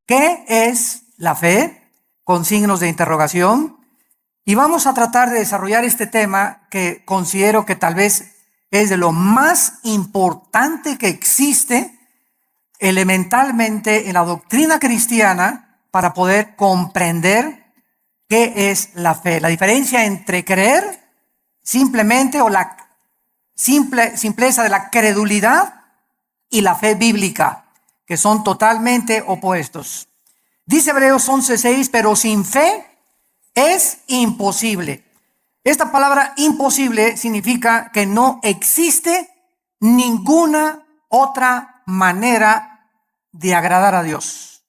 ¿Qué es la fe? Con signos de interrogación. Y vamos a tratar de desarrollar este tema que considero que tal vez es de lo más importante que existe elementalmente en la doctrina cristiana para poder comprender qué es la fe. La diferencia entre creer simplemente o la simpleza de la credulidad y la fe bíblica, que son totalmente opuestos. Dice Hebreos 11:6, pero sin fe es imposible. Esta palabra imposible significa que no existe ninguna otra manera de agradar a Dios.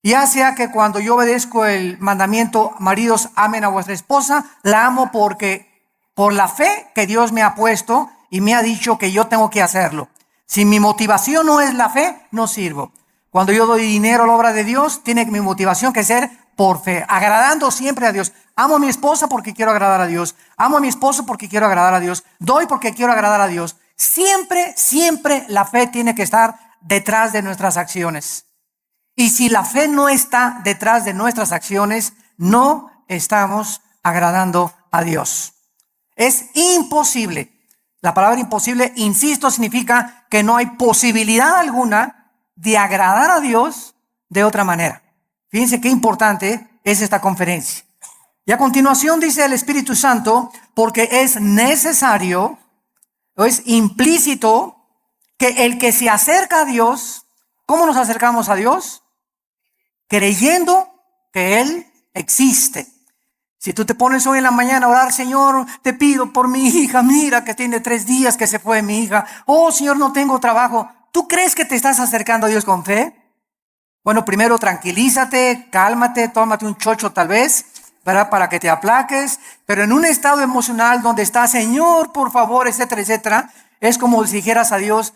Ya sea que cuando yo obedezco el mandamiento, maridos, amen a vuestra esposa, la amo porque por la fe que Dios me ha puesto y me ha dicho que yo tengo que hacerlo. Si mi motivación no es la fe, no sirvo. Cuando yo doy dinero a la obra de Dios, tiene mi motivación que ser por fe, agradando siempre a Dios. Amo a mi esposa porque quiero agradar a Dios. Amo a mi esposo porque quiero agradar a Dios. Doy porque quiero agradar a Dios. Siempre, siempre la fe tiene que estar detrás de nuestras acciones. Y si la fe no está detrás de nuestras acciones, no estamos agradando a Dios. Es imposible. La palabra imposible, insisto, significa que no hay posibilidad alguna de agradar a Dios de otra manera. Fíjense qué importante es esta conferencia. Y a continuación dice el Espíritu Santo, porque es necesario, o es implícito, que el que se acerca a Dios, ¿cómo nos acercamos a Dios? Creyendo que Él existe. Si tú te pones hoy en la mañana a orar, Señor, te pido por mi hija, mira que tiene 3 días que se fue mi hija. Oh, Señor, no tengo trabajo. ¿Tú crees que te estás acercando a Dios con fe? Bueno, primero tranquilízate, cálmate, tómate un chocho tal vez, ¿verdad? Para que te aplaques. Pero en un estado emocional donde está, Señor, por favor, etcétera, etcétera, es como si dijeras a Dios,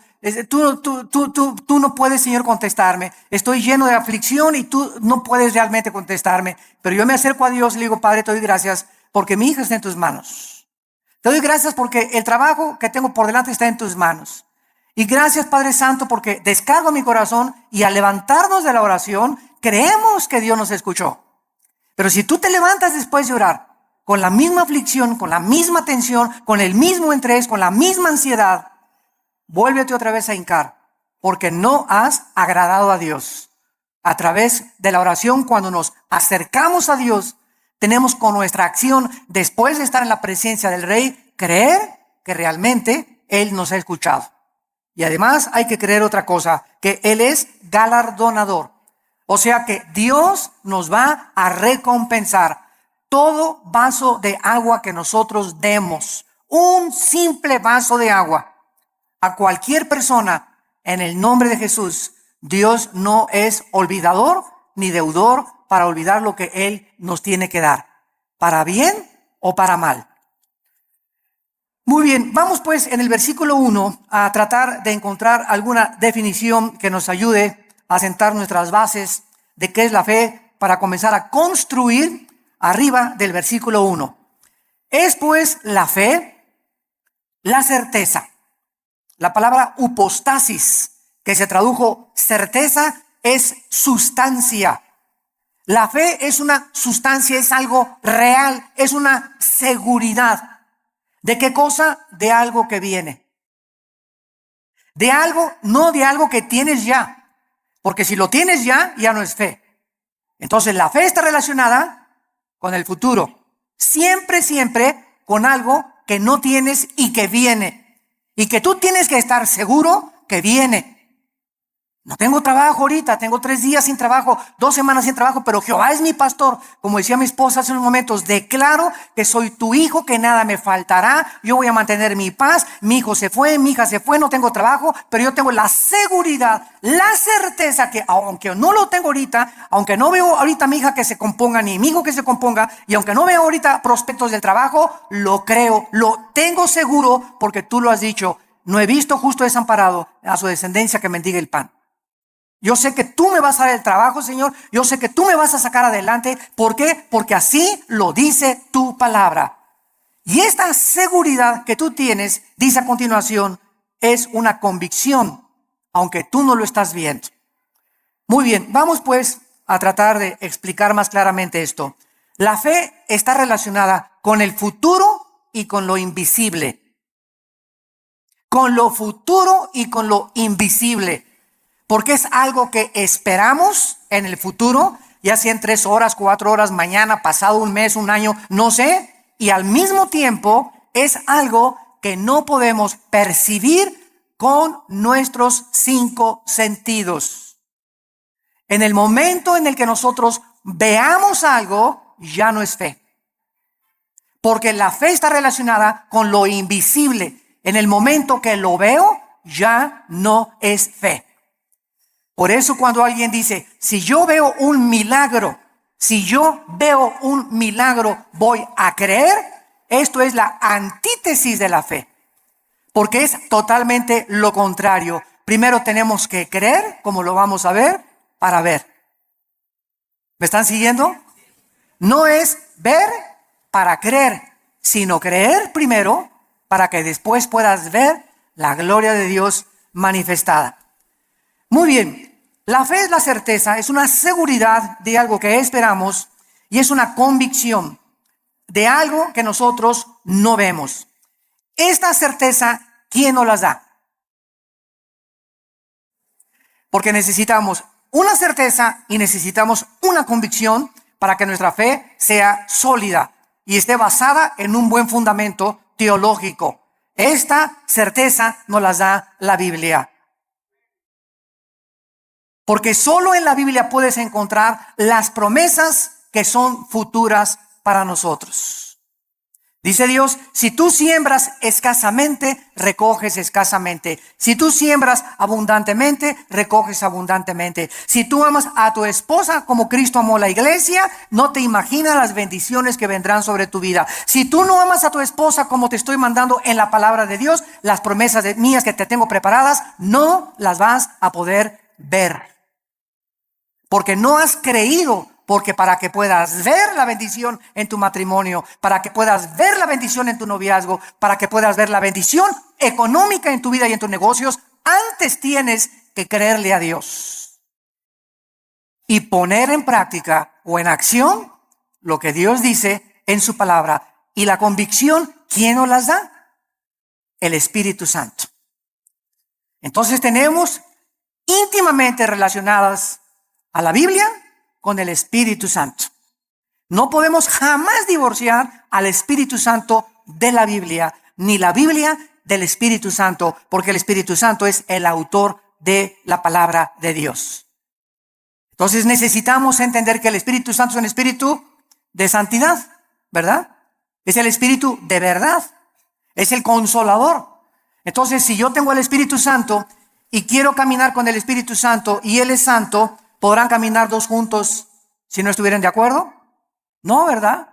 tú no puedes, Señor, contestarme. Estoy lleno de aflicción y tú no puedes realmente contestarme. Pero yo me acerco a Dios y le digo, Padre, te doy gracias porque mi hija está en tus manos. Te doy gracias porque el trabajo que tengo por delante está en tus manos. Y gracias, Padre Santo, porque descargo mi corazón y al levantarnos de la oración, creemos que Dios nos escuchó. Pero si tú te levantas después de orar con la misma aflicción, con la misma tensión, con el mismo estrés, con la misma ansiedad, vuélvete otra vez a hincar, porque no has agradado a Dios. A través de la oración, cuando nos acercamos a Dios, tenemos con nuestra acción, después de estar en la presencia del Rey, creer que realmente Él nos ha escuchado. Y además hay que creer otra cosa, que Él es galardonador. O sea que Dios nos va a recompensar todo vaso de agua que nosotros demos. Un simple vaso de agua a cualquier persona en el nombre de Jesús. Dios no es olvidador ni deudor para olvidar lo que Él nos tiene que dar, para bien o para mal. Muy bien, vamos pues en el versículo 1 a tratar de encontrar alguna definición que nos ayude a sentar nuestras bases de qué es la fe para comenzar a construir arriba del versículo 1. Es pues la fe, la certeza. La palabra upostasis, que se tradujo certeza, es sustancia. La fe es una sustancia, es algo real, es una seguridad. ¿De qué cosa? De algo que viene. De algo, no de algo que tienes ya. Porque si lo tienes ya, ya no es fe. Entonces la fe está relacionada con el futuro. Siempre, siempre con algo que no tienes y que viene. Y que tú tienes que estar seguro que viene. No tengo trabajo ahorita, tengo 3 días sin trabajo, 2 semanas sin trabajo, pero Jehová es mi pastor. Como decía mi esposa hace unos momentos, declaro que soy tu hijo, que nada me faltará, yo voy a mantener mi paz, mi hijo se fue, mi hija se fue, no tengo trabajo, pero yo tengo la seguridad, la certeza que aunque no lo tengo ahorita, aunque no veo ahorita a mi hija que se componga, ni mi hijo que se componga, y aunque no veo ahorita prospectos del trabajo, lo creo, lo tengo seguro, porque tú lo has dicho, no he visto justo desamparado a su descendencia que mendigue el pan. Yo sé que tú me vas a dar el trabajo, Señor. Yo sé que tú me vas a sacar adelante. ¿Por qué? Porque así lo dice tu palabra. Y esta seguridad que tú tienes, dice a continuación, es una convicción, aunque tú no lo estás viendo. Muy bien, vamos pues a tratar de explicar más claramente esto. La fe está relacionada con el futuro y con lo invisible. Con lo futuro y con lo invisible. Porque es algo que esperamos en el futuro, ya sea en 3 horas, 4 horas, mañana, pasado un mes, un año, no sé. Y al mismo tiempo es algo que no podemos percibir con nuestros 5 sentidos. En el momento en el que nosotros veamos algo, ya no es fe. Porque la fe está relacionada con lo invisible. En el momento que lo veo, ya no es fe. Por eso cuando alguien dice, si yo veo un milagro, voy a creer, esto es la antítesis de la fe. Porque es totalmente lo contrario. Primero tenemos que creer, como lo vamos a ver, para ver. ¿Me están siguiendo? No es ver para creer, sino creer primero para que después puedas ver la gloria de Dios manifestada. Muy bien. La fe es la certeza, es una seguridad de algo que esperamos y es una convicción de algo que nosotros no vemos. Esta certeza, ¿quién nos la da? Porque necesitamos una certeza y necesitamos una convicción para que nuestra fe sea sólida y esté basada en un buen fundamento teológico. Esta certeza nos la da la Biblia. Porque solo en la Biblia puedes encontrar las promesas que son futuras para nosotros. Dice Dios, si tú siembras escasamente, recoges escasamente. Si tú siembras abundantemente, recoges abundantemente. Si tú amas a tu esposa como Cristo amó la iglesia, no te imaginas las bendiciones que vendrán sobre tu vida. Si tú no amas a tu esposa como te estoy mandando en la palabra de Dios, las promesas mías que te tengo preparadas, no las vas a poder ver. Porque no has creído, porque para que puedas ver la bendición en tu matrimonio, para que puedas ver la bendición en tu noviazgo, para que puedas ver la bendición económica en tu vida y en tus negocios, antes tienes que creerle a Dios. Y poner en práctica o en acción lo que Dios dice en su palabra. Y la convicción, ¿quién nos las da? El Espíritu Santo. Entonces tenemos íntimamente relacionadas a la Biblia con el Espíritu Santo. No podemos jamás divorciar al Espíritu Santo de la Biblia, ni la Biblia del Espíritu Santo, porque el Espíritu Santo es el autor de la palabra de Dios. Entonces necesitamos entender que el Espíritu Santo es un espíritu de santidad, ¿verdad? Es el espíritu de verdad, es el consolador. Entonces, si yo tengo el Espíritu Santo y quiero caminar con el Espíritu Santo y Él es santo, ¿podrán caminar dos juntos si no estuvieran de acuerdo? No, ¿verdad?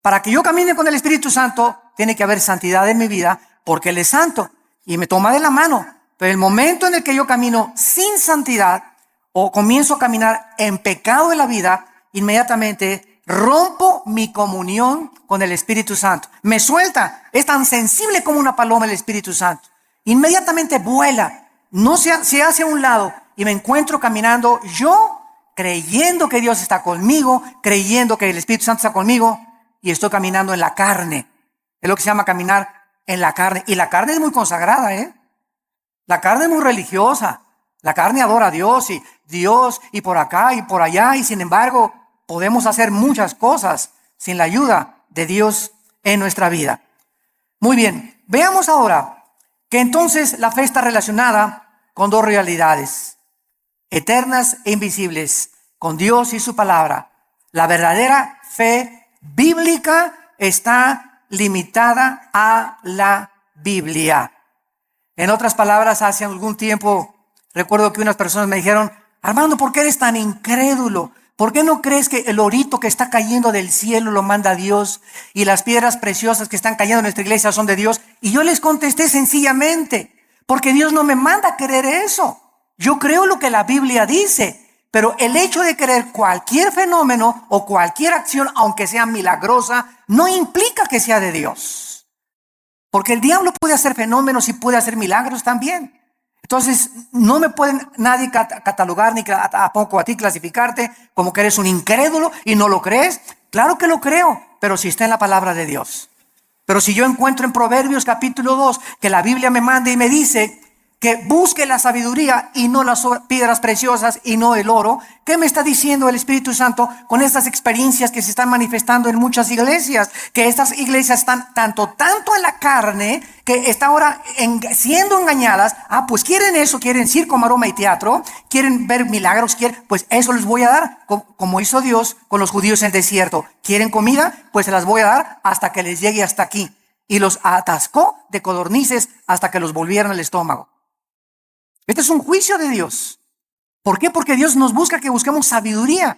Para que yo camine con el Espíritu Santo, tiene que haber santidad en mi vida, porque Él es santo y me toma de la mano. Pero el momento en el que yo camino sin santidad o comienzo a caminar en pecado en la vida, inmediatamente rompo mi comunión con el Espíritu Santo. Me suelta. Es tan sensible como una paloma el Espíritu Santo. Inmediatamente vuela. No se hace a un lado. Y me encuentro caminando yo, creyendo que Dios está conmigo, creyendo que el Espíritu Santo está conmigo, y estoy caminando en la carne. Es lo que se llama caminar en la carne. Y la carne es muy consagrada, La carne es muy religiosa. La carne adora a Dios y por acá y por allá. Y sin embargo, podemos hacer muchas cosas sin la ayuda de Dios en nuestra vida. Muy bien, veamos ahora que entonces la fe está relacionada con dos realidades eternas e invisibles, con Dios y su palabra. La verdadera fe bíblica está limitada a la Biblia. En otras palabras, hace algún tiempo recuerdo que unas personas me dijeron: Armando, ¿por qué eres tan incrédulo? ¿Por qué no crees que el orito que está cayendo del cielo lo manda Dios y las piedras preciosas que están cayendo en nuestra iglesia son de Dios? Y yo les contesté sencillamente: porque Dios no me manda a creer eso. Yo creo lo que la Biblia dice, pero el hecho de creer cualquier fenómeno o cualquier acción, aunque sea milagrosa, no implica que sea de Dios. Porque el diablo puede hacer fenómenos y puede hacer milagros también. Entonces, no me pueden nadie catalogar ni tampoco a ti clasificarte como que eres un incrédulo y no lo crees. Claro que lo creo, pero si está en la palabra de Dios. Pero si yo encuentro en Proverbios capítulo 2 que la Biblia me manda y me dice que busque la sabiduría y no las piedras preciosas y no el oro, ¿qué me está diciendo el Espíritu Santo con estas experiencias que se están manifestando en muchas iglesias? Que estas iglesias están tanto en la carne que está ahora siendo engañadas. Pues quieren eso, quieren circo, maroma y teatro, quieren ver milagros, pues eso les voy a dar, como hizo Dios con los judíos en el desierto. ¿Quieren comida? Pues se las voy a dar hasta que les llegue hasta aquí. Y los atascó de codornices hasta que los volvieran al estómago. Este es un juicio de Dios. ¿Por qué? Porque Dios nos busca que busquemos sabiduría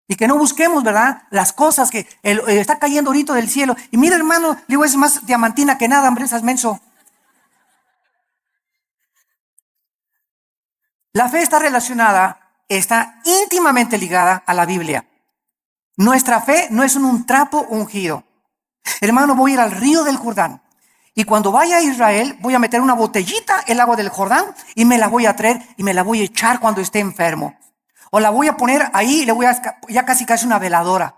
y que no busquemos, ¿verdad?, las cosas que está cayendo ahorita del cielo. Y mira, hermano, digo, es más diamantina que nada, hombre, esas menso. La fe está íntimamente ligada a la Biblia. Nuestra fe no es un trapo ungido. Hermano, voy a ir al río del Jordán. Y cuando vaya a Israel, voy a meter una botellita el agua del Jordán y me la voy a traer y me la voy a echar cuando esté enfermo. O la voy a poner ahí y le voy a, ya casi una veladora.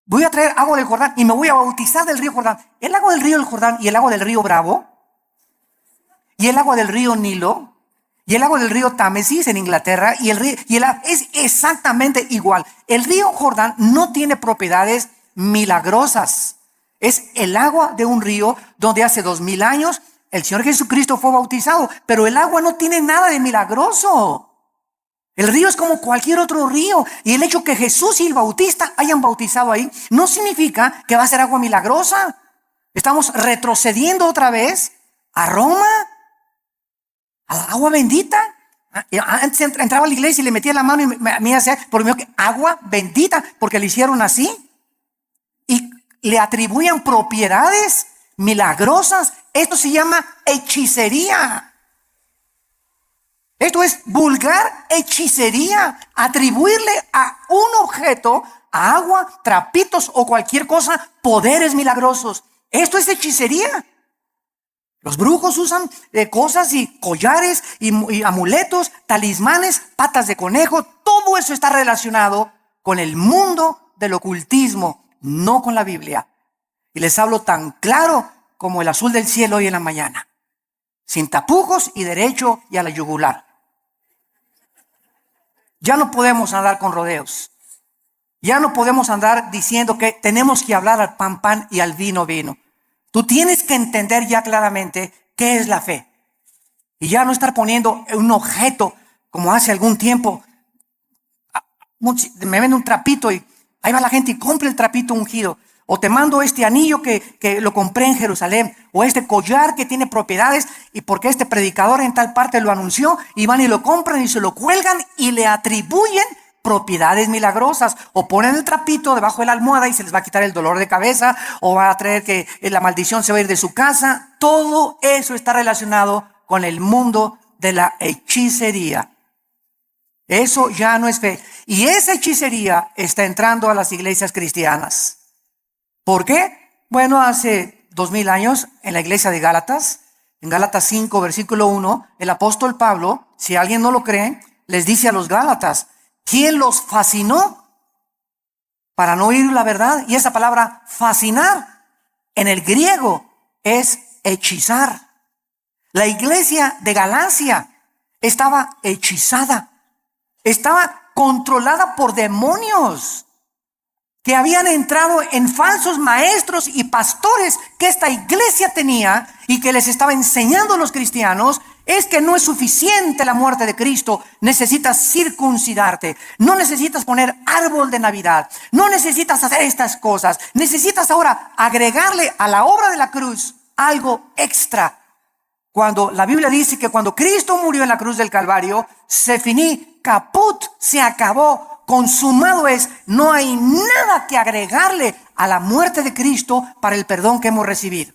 Voy a traer agua del Jordán y me voy a bautizar del río Jordán. El agua del río Jordán y el agua del río Bravo y el agua del río Nilo y el agua del río Támesis en Inglaterra y es exactamente igual. El río Jordán no tiene propiedades milagrosas. Es el agua de un río donde hace 2000 años el Señor Jesucristo fue bautizado, pero el agua no tiene nada de milagroso. El río es como cualquier otro río, y el hecho que Jesús y el Bautista hayan bautizado ahí no significa que va a ser agua milagrosa. Estamos retrocediendo otra vez a Roma, a la agua bendita. Antes entraba a la iglesia y le metía la mano y me hacía por mí agua bendita, porque le hicieron así. Y le atribuyen propiedades milagrosas. Esto se llama hechicería. Esto es vulgar hechicería. Atribuirle a un objeto, a agua, trapitos o cualquier cosa, poderes milagrosos. Esto es hechicería. Los brujos usan cosas y collares y amuletos, talismanes, patas de conejo. Todo eso está relacionado con el mundo del ocultismo, no con la Biblia. Y les hablo tan claro como el azul del cielo hoy en la mañana, sin tapujos y derecho y a la yugular. Ya no podemos andar con rodeos. Ya no podemos andar diciendo que tenemos que hablar al pan pan y al vino vino. Tú tienes que entender ya claramente qué es la fe. Y ya no estar poniendo un objeto como hace algún tiempo. Me vende un trapito y ahí va la gente y compra el trapito ungido. O te mando este anillo que lo compré en Jerusalén. O este collar que tiene propiedades y porque este predicador en tal parte lo anunció. Y van y lo compran y se lo cuelgan y le atribuyen propiedades milagrosas. O ponen el trapito debajo de la almohada y se les va a quitar el dolor de cabeza. O va a traer que la maldición se va a ir de su casa. Todo eso está relacionado con el mundo de la hechicería. Eso ya no es fe. Y esa hechicería está entrando a las iglesias cristianas. ¿Por qué? Bueno, hace 2000 años en la iglesia de Gálatas, en Gálatas 5, versículo 1, el apóstol Pablo, si alguien no lo cree, les dice a los Gálatas, ¿quién los fascinó para no oír la verdad? Y esa palabra fascinar en el griego es hechizar. La iglesia de Galacia estaba hechizada, estaba controlada por demonios que habían entrado en falsos maestros y pastores que esta iglesia tenía y que les estaba enseñando a los cristianos. Es que no es suficiente la muerte de Cristo, necesitas circuncidarte, no necesitas poner árbol de Navidad, no necesitas hacer estas cosas, necesitas ahora agregarle a la obra de la cruz algo extra. Cuando la Biblia dice que cuando Cristo murió en la cruz del Calvario, se finí, caput, se acabó. Consumado es, no hay nada que agregarle a la muerte de Cristo para el perdón que hemos recibido.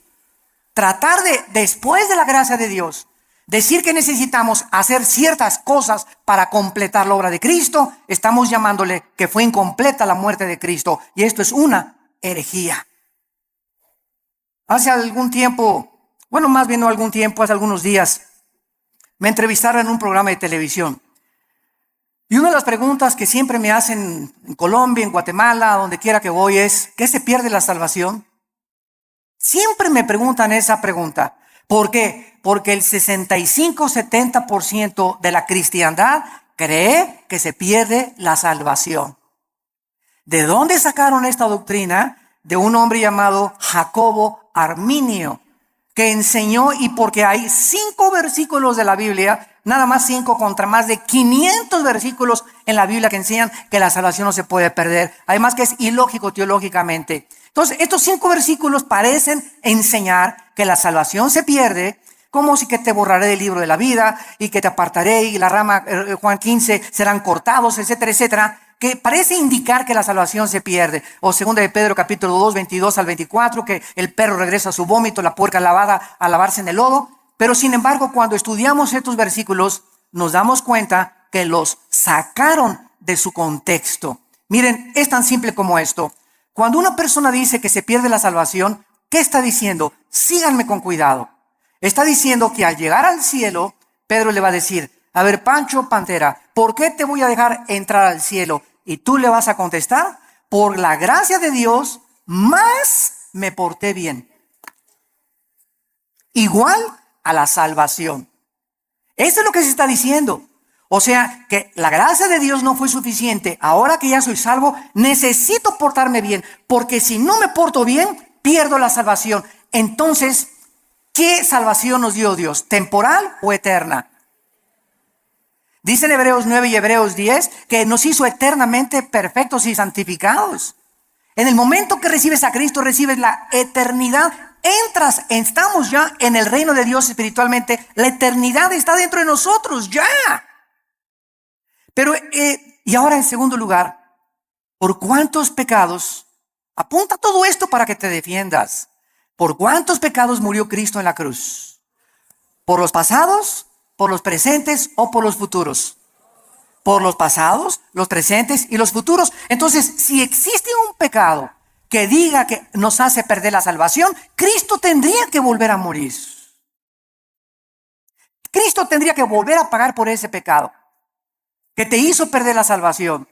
Tratar de, después de la gracia de Dios, decir que necesitamos hacer ciertas cosas para completar la obra de Cristo, estamos llamándole que fue incompleta la muerte de Cristo. Y esto es una herejía. Hace algún tiempo, bueno, más bien no algún tiempo, hace algunos días, Me entrevistaron en un programa de televisión. Y una de las preguntas que siempre me hacen en Colombia, en Guatemala, donde quiera que voy es, ¿qué se pierde la salvación? Siempre me preguntan esa pregunta. ¿Por qué? Porque el 65-70% de la cristiandad cree que se pierde la salvación. ¿De dónde sacaron esta doctrina? De un hombre llamado Jacobo Arminio, que enseñó, y porque hay 5 versículos de la Biblia, nada más 5 contra más de 500 versículos en la Biblia que enseñan que la salvación no se puede perder. Además que es ilógico teológicamente. Entonces, estos 5 versículos parecen enseñar que la salvación se pierde, como si que te borraré del libro de la vida y que te apartaré y la rama, Juan 15, serán cortados, etcétera, etcétera, que parece indicar que la salvación se pierde. O 2 de Pedro capítulo 2, 22 al 24, que el perro regresa a su vómito, la puerca lavada a lavarse en el lodo. Pero sin embargo, cuando estudiamos estos versículos, nos damos cuenta que los sacaron de su contexto. Miren, es tan simple como esto. Cuando una persona dice que se pierde la salvación, ¿qué está diciendo? Síganme con cuidado. Está diciendo que al llegar al cielo, Pedro le va a decir, a ver, Pancho Pantera, ¿por qué te voy a dejar entrar al cielo? Y tú le vas a contestar, por la gracia de Dios, más me porté bien. Igual a la salvación. Eso es lo que se está diciendo. O sea, que la gracia de Dios no fue suficiente. Ahora que ya soy salvo, necesito portarme bien. Porque si no me porto bien, pierdo la salvación. Entonces, ¿qué salvación nos dio Dios? ¿Temporal o eterna? Dicen Hebreos 9 y Hebreos 10 que nos hizo eternamente perfectos y santificados. En el momento que recibes a Cristo, recibes la eternidad. Estamos ya en el reino de Dios espiritualmente. La eternidad está dentro de nosotros, ya. Pero, y ahora en segundo lugar, ¿por cuántos pecados? Apunta todo esto para que te defiendas. ¿Por cuántos pecados murió Cristo en la cruz? ¿Por los pasados, por los presentes o por los futuros? Por los pasados, los presentes y los futuros. Entonces, si existe un pecado que diga que nos hace perder la salvación, Cristo tendría que volver a morir. Cristo tendría que volver a pagar por ese pecado que te hizo perder la salvación.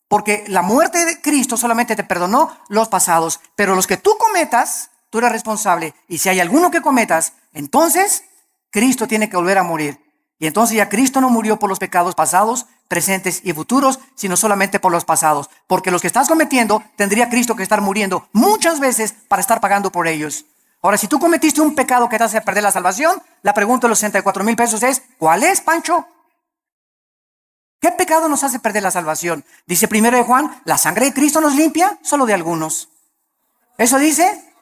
Porque la muerte de Cristo solamente te perdonó los pasados, pero los que tú cometas, tú eres responsable. Y si hay alguno que cometas, entonces Cristo tiene que volver a morir. Y entonces ya Cristo no murió por los pecados pasados, presentes y futuros, sino solamente por los pasados. Porque los que estás cometiendo, tendría Cristo que estar muriendo muchas veces para estar pagando por ellos. Ahora, si tú cometiste un pecado que te hace perder la salvación, la pregunta de los 64,000 pesos es, ¿cuál es, Pancho? ¿Qué pecado nos hace perder la salvación? Dice 1 de Juan, la sangre de Cristo nos limpia solo de algunos. Eso dice,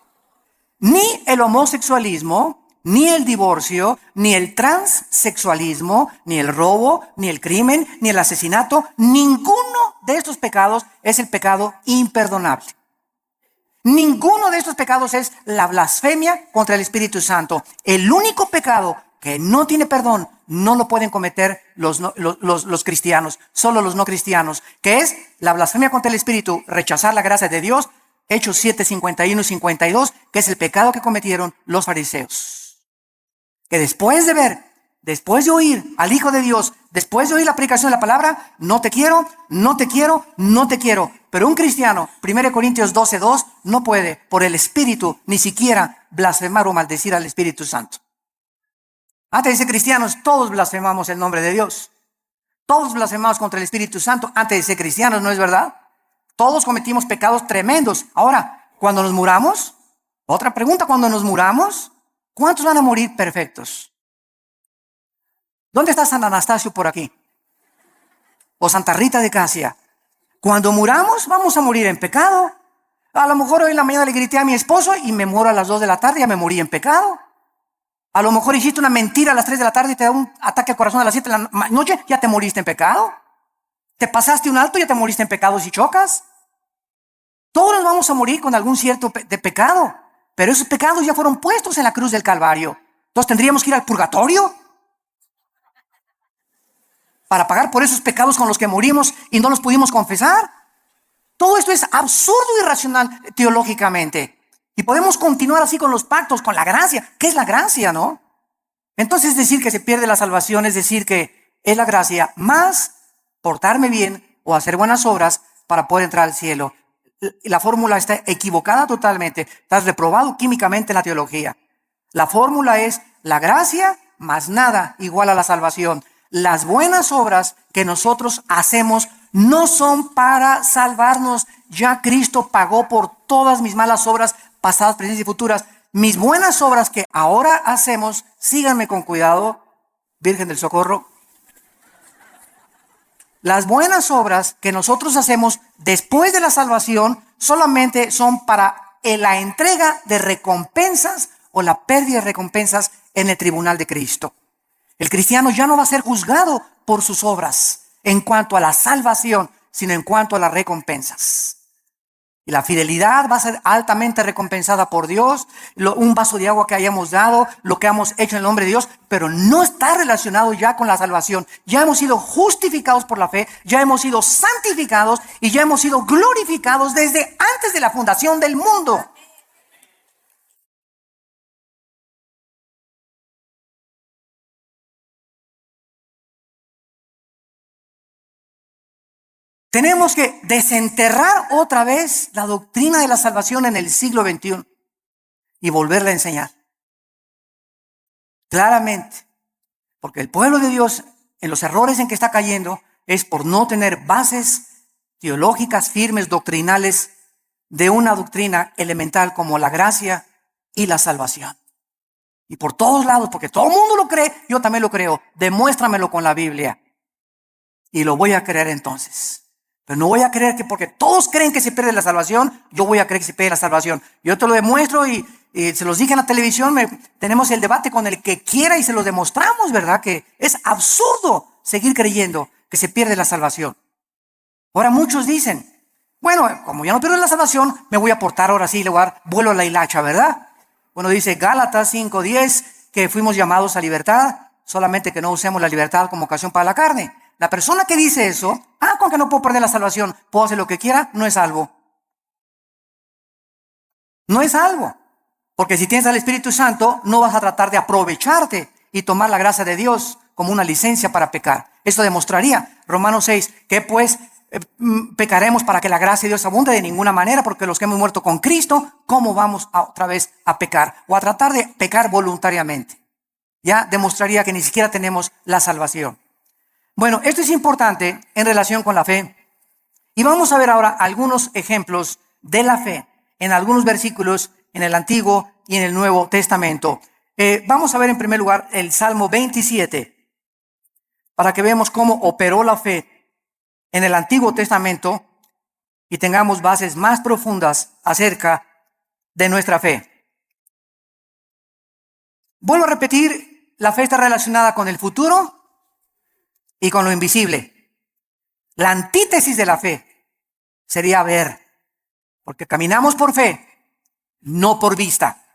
ni el homosexualismo, ni el divorcio, ni el transexualismo, ni el robo, ni el crimen, ni el asesinato, ninguno de estos pecados es el pecado imperdonable. Ninguno de estos pecados es la blasfemia contra el Espíritu Santo. El único pecado que no tiene perdón, no lo pueden cometer los cristianos, solo los no cristianos, que es la blasfemia contra el Espíritu, rechazar la gracia de Dios, Hechos 7, 51 y 52, que es el pecado que cometieron los fariseos. Que después de oír al Hijo de Dios, después de oír la predicación de la palabra, no te quiero, no te quiero, no te quiero. Pero un cristiano, 1 Corintios 12, 2, no puede por el Espíritu ni siquiera blasfemar o maldecir al Espíritu Santo. Antes de ser cristianos, todos blasfemamos el nombre de Dios. Todos blasfemamos contra el Espíritu Santo antes de ser cristianos, ¿no es verdad? Todos cometimos pecados tremendos. Ahora, cuando nos muramos, otra pregunta, cuando nos muramos, ¿cuántos van a morir perfectos? ¿Dónde está San Anastasio por aquí? O Santa Rita de Casia. Cuando muramos, vamos a morir en pecado. A lo mejor hoy en la mañana le grité a mi esposo y me muero a las 2 de la tarde, ya me morí en pecado. A lo mejor hiciste una mentira a las 3 de la tarde y te da un ataque al corazón a las 7 de la noche, ya te moriste en pecado. Te pasaste un alto, ya te moriste en pecado si chocas. Todos nos vamos a morir con algún cierto de pecado, pero esos pecados ya fueron puestos en la cruz del Calvario. Entonces tendríamos que ir al purgatorio para pagar por esos pecados con los que morimos y no los pudimos confesar. Todo esto es absurdo y irracional teológicamente. Y podemos continuar así con los pactos, con la gracia. ¿Qué es la gracia, no? Entonces decir que se pierde la salvación es decir que es la gracia más portarme bien o hacer buenas obras para poder entrar al cielo. La fórmula está equivocada totalmente. Estás reprobado químicamente en la teología. La fórmula es la gracia más nada igual a la salvación. Las buenas obras que nosotros hacemos no son para salvarnos. Ya Cristo pagó por todas mis malas obras pasadas, presentes y futuras. Mis buenas obras que ahora hacemos, síganme con cuidado, Virgen del Socorro. Las buenas obras que nosotros hacemos después de la salvación solamente son para la entrega de recompensas o la pérdida de recompensas en el tribunal de Cristo. El cristiano ya no va a ser juzgado por sus obras en cuanto a la salvación, sino en cuanto a las recompensas. Y la fidelidad va a ser altamente recompensada por Dios, un vaso de agua que hayamos dado, lo que hemos hecho en el nombre de Dios, pero no está relacionado ya con la salvación. Ya hemos sido justificados por la fe, ya hemos sido santificados y ya hemos sido glorificados desde antes de la fundación del mundo. Tenemos que desenterrar otra vez la doctrina de la salvación en el siglo XXI y volverla a enseñar. Claramente, porque el pueblo de Dios, en los errores en que está cayendo, es por no tener bases teológicas firmes, doctrinales, de una doctrina elemental como la gracia y la salvación. Y por todos lados, porque todo el mundo lo cree, yo también lo creo. Demuéstramelo con la Biblia. Y lo voy a creer entonces. Pero no voy a creer que porque todos creen que se pierde la salvación, yo voy a creer que se pierde la salvación. Yo te lo demuestro y se los dije en la televisión, tenemos el debate con el que quiera y se lo demostramos, ¿verdad? Que es absurdo seguir creyendo que se pierde la salvación. Ahora muchos dicen, bueno, como ya no pierdo la salvación, me voy a portar ahora sí, vuelo a la hilacha, ¿verdad? Bueno, dice Gálatas 5:10 que fuimos llamados a libertad, solamente que no usemos la libertad como ocasión para la carne. La persona que dice eso, con que no puedo perder la salvación, puedo hacer lo que quiera, no es salvo. No es salvo. Porque si tienes al Espíritu Santo, no vas a tratar de aprovecharte y tomar la gracia de Dios como una licencia para pecar. Esto demostraría, Romanos 6, que pues pecaremos para que la gracia de Dios abunde de ninguna manera, porque los que hemos muerto con Cristo, ¿cómo vamos otra vez a pecar? O a tratar de pecar voluntariamente. Ya demostraría que ni siquiera tenemos la salvación. Bueno, esto es importante en relación con la fe. Y vamos a ver ahora algunos ejemplos de la fe en algunos versículos en el Antiguo y en el Nuevo Testamento. Vamos a ver en primer lugar el Salmo 27, para que veamos cómo operó la fe en el Antiguo Testamento y tengamos bases más profundas acerca de nuestra fe. Vuelvo a repetir, la fe está relacionada con el futuro y con lo invisible. La antítesis de la fe sería ver, porque caminamos por fe, no por vista.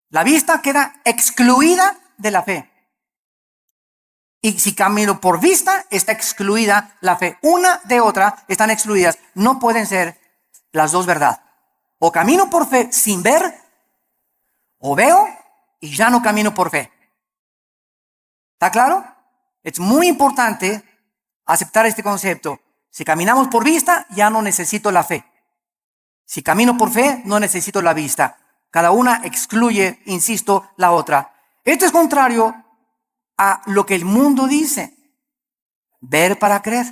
La vista queda excluida de la fe. Y si camino por vista, está excluida la fe. Una de otra están excluidas. No pueden ser las dos verdad. O camino por fe sin ver, o veo y ya no camino por fe. ¿Está claro? Es muy importante aceptar este concepto. Si caminamos por vista, ya no necesito la fe. Si camino por fe, no necesito la vista. Cada una excluye, insisto, la otra. Esto es contrario a lo que el mundo dice. Ver para creer.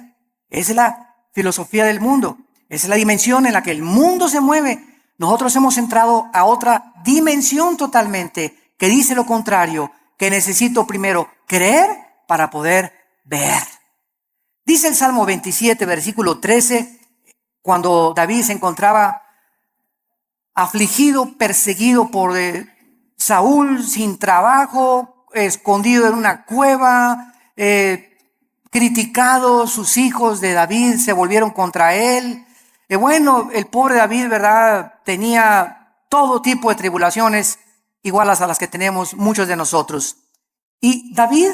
Esa es la filosofía del mundo. Esa es la dimensión en la que el mundo se mueve. Nosotros hemos entrado a otra dimensión totalmente que dice lo contrario, que necesito primero creer para poder ver. Dice el Salmo 27, versículo 13, cuando David se encontraba afligido, perseguido por Saúl, sin trabajo, escondido en una cueva, criticado, sus hijos de David se volvieron contra él. Bueno, el pobre David, ¿verdad?, tenía todo tipo de tribulaciones iguales a las que tenemos muchos de nosotros. Y David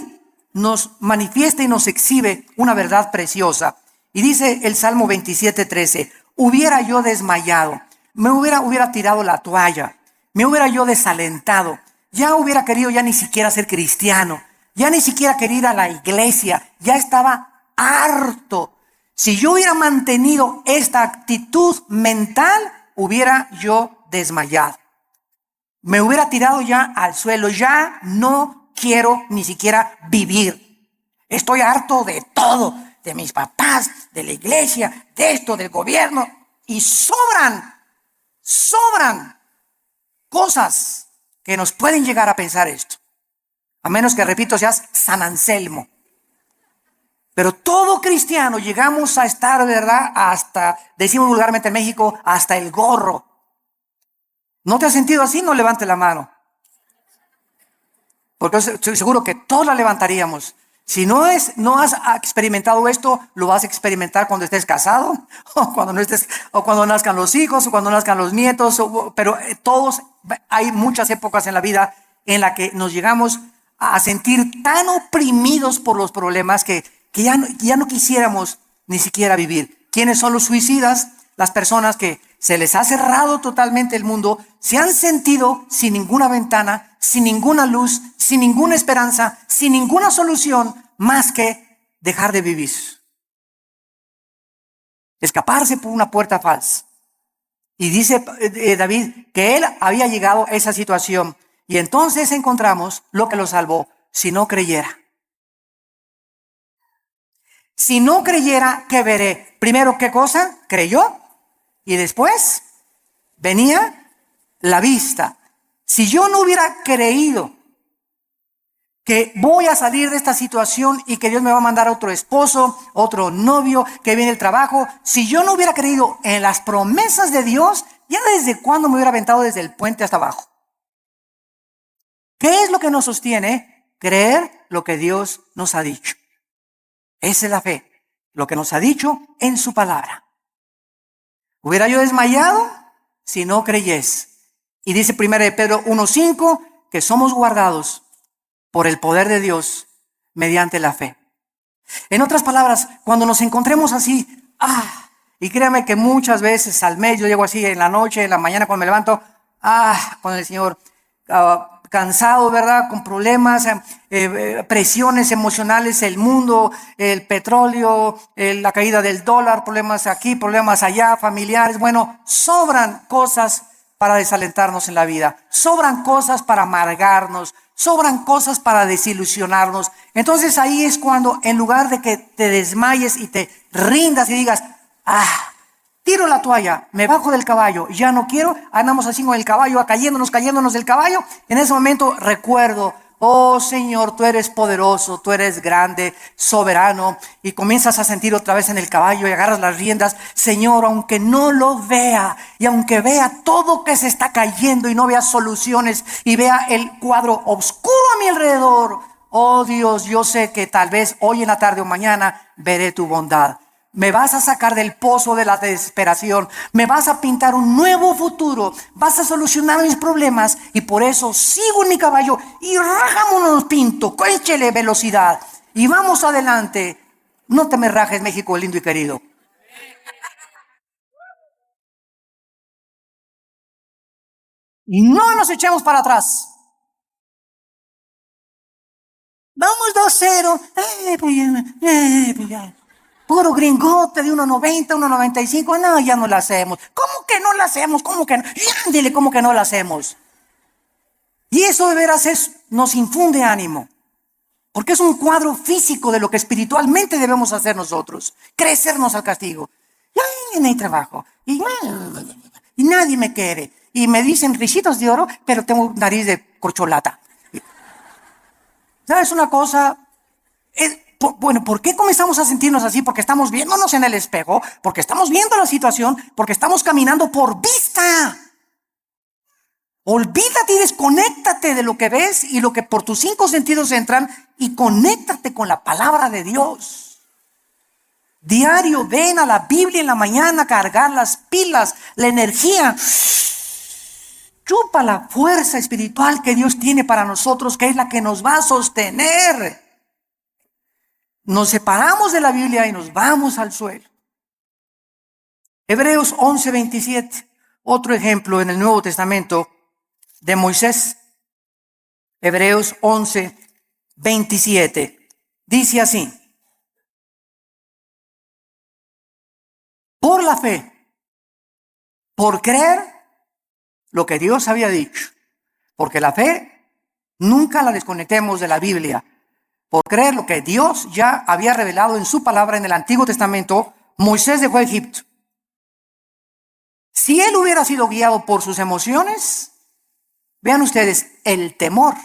nos manifiesta y nos exhibe una verdad preciosa. Y dice el Salmo 27:13, hubiera yo desmayado, me hubiera tirado la toalla, me hubiera yo desalentado, ya hubiera querido ya ni siquiera ser cristiano, ya ni siquiera quería ir a la iglesia, ya estaba harto. Si yo hubiera mantenido esta actitud mental, hubiera yo desmayado. Me hubiera tirado ya al suelo, ya no quiero ni siquiera vivir. Estoy harto de todo, de mis papás, de la iglesia, de esto, del gobierno. Y sobran cosas que nos pueden llegar a pensar esto. A menos que, repito, seas San Anselmo. Pero todo cristiano llegamos a estar, ¿verdad? Hasta, decimos vulgarmente en México, hasta el gorro. ¿No te has sentido así? No levante la mano. Porque estoy seguro que todos la levantaríamos. Si no has experimentado esto, lo vas a experimentar cuando estés casado, o cuando no estés, o cuando nazcan los hijos, o cuando nazcan los nietos, pero todos, hay muchas épocas en la vida en la que nos llegamos a sentir tan oprimidos por los problemas que ya no quisiéramos ni siquiera vivir. ¿Quiénes son los suicidas? Las personas que se les ha cerrado totalmente el mundo, se han sentido sin ninguna ventana, sin ninguna luz, sin ninguna esperanza, sin ninguna solución más que dejar de vivir. Escaparse por una puerta falsa. Y dice David que él había llegado a esa situación. Y entonces encontramos lo que lo salvó: si no creyera. Si no creyera, ¿qué veré? Primero, ¿qué cosa? Creyó. Y después venía la vista. Si yo no hubiera creído que voy a salir de esta situación y que Dios me va a mandar otro esposo, otro novio, que viene el trabajo, si yo no hubiera creído en las promesas de Dios, ya desde cuándo me hubiera aventado desde el puente hasta abajo. ¿Qué es lo que nos sostiene? Creer lo que Dios nos ha dicho. Esa es la fe, lo que nos ha dicho en su palabra. ¿Hubiera yo desmayado si no creyese? Y dice 1 Pedro 1:5 que somos guardados por el poder de Dios mediante la fe. En otras palabras, cuando nos encontremos así, y créame que muchas veces al mes yo llego así en la noche, en la mañana cuando me levanto, con el Señor, cansado, ¿verdad? Con problemas, presiones emocionales, el mundo, el petróleo, la caída del dólar, problemas aquí, problemas allá, familiares. Bueno, sobran cosas para desalentarnos en la vida, sobran cosas para amargarnos, sobran cosas para desilusionarnos. Entonces ahí es cuando, en lugar de que te desmayes y te rindas y digas, tiro la toalla, me bajo del caballo, ya no quiero, andamos así con el caballo, cayéndonos del caballo. En ese momento recuerdo, oh Señor, tú eres poderoso, tú eres grande, soberano, y comienzas a sentir otra vez en el caballo y agarras las riendas. Señor, aunque no lo vea, y aunque vea todo que se está cayendo y no vea soluciones y vea el cuadro oscuro a mi alrededor, oh Dios, yo sé que tal vez hoy en la tarde o mañana veré tu bondad. Me vas a sacar del pozo de la desesperación, me vas a pintar un nuevo futuro, vas a solucionar mis problemas, y por eso sigo en mi caballo y rajámonos pinto, échele velocidad y vamos adelante. No te me rajes, México lindo y querido. Y no nos echemos para atrás. Vamos 2-0. Pues ya. Puro gringote de 1.90, 1.95. No, ya no la hacemos. ¿Cómo que no la hacemos? ¿Cómo que no? Dile, ¿cómo que no la hacemos? Y eso de veras nos infunde ánimo. Porque es un cuadro físico de lo que espiritualmente debemos hacer nosotros. Crecernos al castigo. Ya no hay trabajo. Y nadie me quiere. Y me dicen risitos de oro, pero tengo nariz de corcholata. ¿Sabes una cosa? Bueno, ¿por qué comenzamos a sentirnos así? Porque estamos viéndonos en el espejo, porque estamos viendo la situación, porque estamos caminando por vista. Olvídate y desconéctate de lo que ves y lo que por tus 5 sentidos entran, y conéctate con la palabra de Dios. Diario, ven a la Biblia en la mañana, cargar las pilas, la energía. Chupa la fuerza espiritual que Dios tiene para nosotros, que es la que nos va a sostener. Nos separamos de la Biblia y nos vamos al suelo. Hebreos 11:27, otro ejemplo en el Nuevo Testamento de Moisés. Hebreos 11:27. Dice así: por la fe, por creer lo que Dios había dicho. Porque la fe nunca la desconectemos de la Biblia. Por creer lo que Dios ya había revelado en su palabra en el Antiguo Testamento, Moisés dejó Egipto. Si él hubiera sido guiado por sus emociones, vean ustedes, el temor,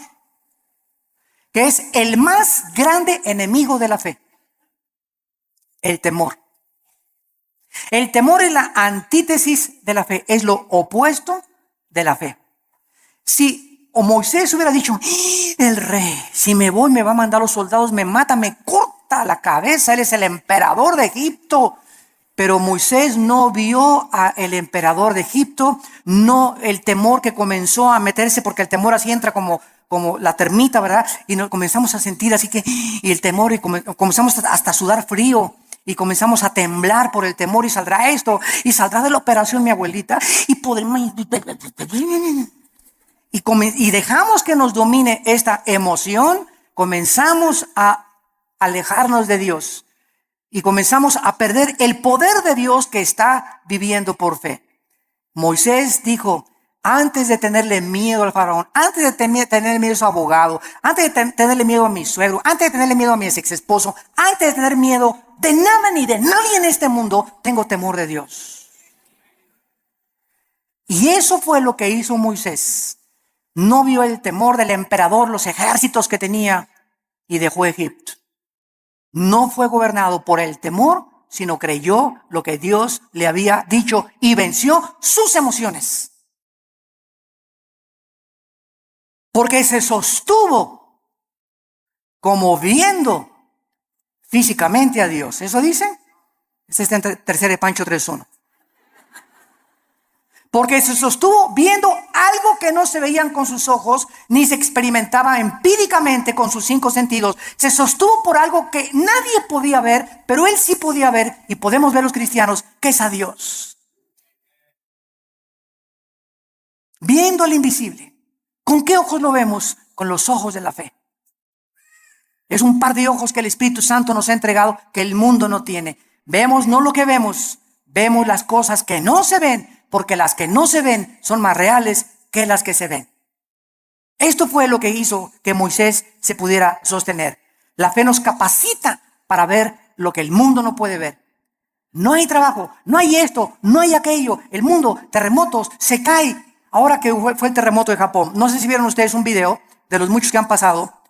que es el más grande enemigo de la fe. El temor. El temor es la antítesis de la fe, es lo opuesto de la fe. Si Moisés hubiera dicho, el rey, si me voy me va a mandar los soldados, me mata, me corta la cabeza, él es el emperador de Egipto. Pero Moisés no vio al emperador de Egipto, no el temor que comenzó a meterse, porque el temor así entra como la termita, ¿verdad? Y nos comenzamos a sentir así que, y el temor, y comenzamos hasta a sudar frío, y comenzamos a temblar por el temor, y saldrá esto, y saldrá de la operación mi abuelita, y podremos, y dejamos que nos domine esta emoción, comenzamos a alejarnos de Dios. Y comenzamos a perder el poder de Dios que está viviendo por fe. Moisés dijo, antes de tenerle miedo al faraón, antes de tenerle miedo a su abogado, antes de tenerle miedo a mi suegro, antes de tenerle miedo a mi ex esposo, antes de tener miedo de nada ni de nadie en este mundo, tengo temor de Dios. Y eso fue lo que hizo Moisés. No vio el temor del emperador, los ejércitos que tenía, y dejó Egipto. No fue gobernado por el temor, sino creyó lo que Dios le había dicho y venció sus emociones. Porque se sostuvo como viendo físicamente a Dios. ¿Eso dice? Este está en 3 Pancho 3:1. Porque se sostuvo viendo algo que no se veían con sus ojos, ni se experimentaba empíricamente con sus 5 sentidos. Se sostuvo por algo que nadie podía ver, pero él sí podía ver, y podemos ver los cristianos, que es a Dios. Viendo el invisible. ¿Con qué ojos lo vemos? Con los ojos de la fe. Es un par de ojos que el Espíritu Santo nos ha entregado que el mundo no tiene. Vemos no lo que vemos, vemos las cosas que no se ven, porque las que no se ven son más reales que las que se ven. Esto fue lo que hizo que Moisés se pudiera sostener. La fe nos capacita para ver lo que el mundo no puede ver. No hay trabajo, no hay esto, no hay aquello. El mundo, terremotos, se cae. Ahora que fue el terremoto de Japón, no sé si vieron ustedes un video de los muchos que han pasado,